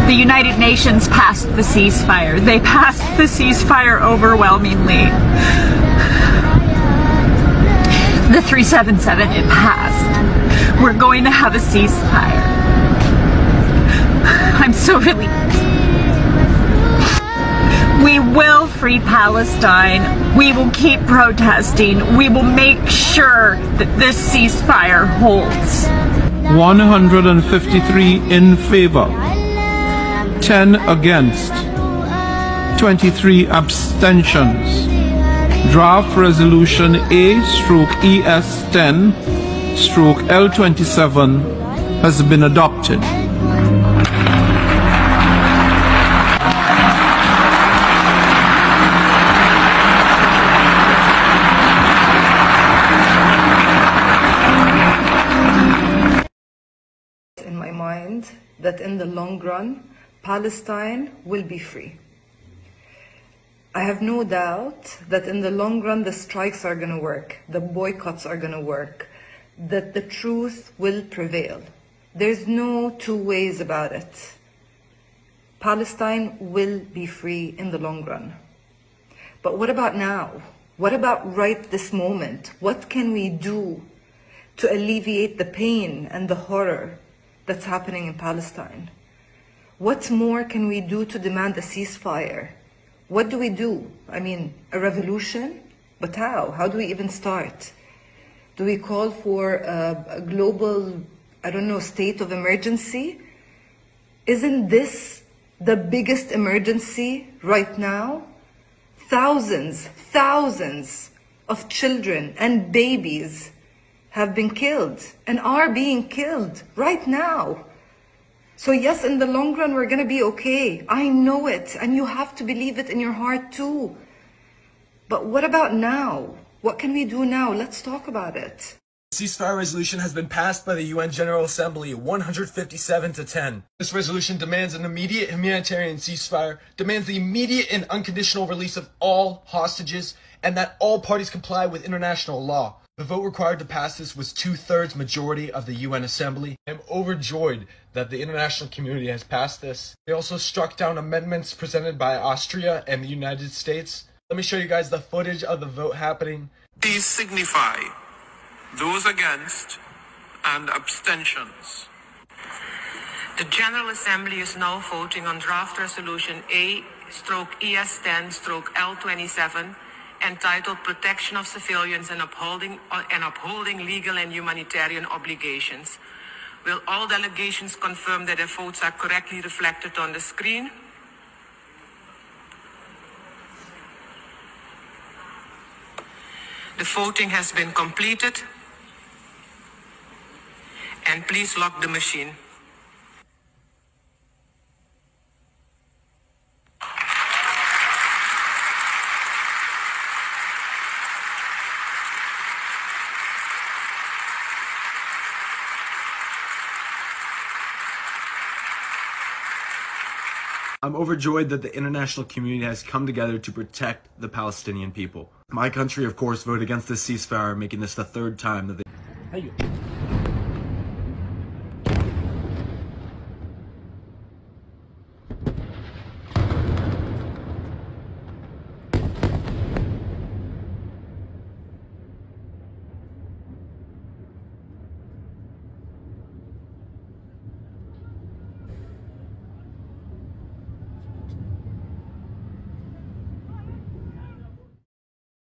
The United Nations passed the ceasefire. They passed the ceasefire overwhelmingly. The 377, it passed. We're going to have a ceasefire. I'm so relieved. We will free Palestine. We will keep protesting. We will make sure that this ceasefire holds. 153 in favor, 10 against, 23 abstentions. Draft Resolution A/ES10/L27 has been adopted. In my mind that in the long run, Palestine will be free. I have no doubt that in the long run, the strikes are going to work, the boycotts are going to work, that the truth will prevail. There's no two ways about it. Palestine will be free in the long run. But what about now? What about right this moment? What can we do to alleviate the pain and the horror that's happening in Palestine? What more can we do to demand a ceasefire? What do we do? I mean, a revolution? But how? How do we even start? Do we call for a global, I don't know, state of emergency? Isn't this the biggest emergency right now? Thousands of children and babies have been killed and are being killed right now. So yes, in the long run, we're going to be okay. I know it, and you have to believe it in your heart too. But what about now? What can we do now? Let's talk about it. The ceasefire resolution has been passed by the UN General Assembly 157-10. This resolution demands an immediate humanitarian ceasefire, demands the immediate and unconditional release of all hostages, and that all parties comply with international law. The vote required to pass this was 2/3 majority of the UN Assembly. I'm overjoyed that the international community has passed this. They also struck down amendments presented by Austria and the United States. Let me show you guys the footage of the vote happening. These signify those against and abstentions. The General Assembly is now voting on draft resolution A/ES10/L27 entitled Protection of Civilians and Upholding Legal and Humanitarian Obligations. Will all delegations confirm that their votes are correctly reflected on the screen? The voting has been completed. And please lock the machine. I'm overjoyed that the international community has come together to protect the Palestinian people. My country, of course, voted against this ceasefire, making this the 3rd time that they...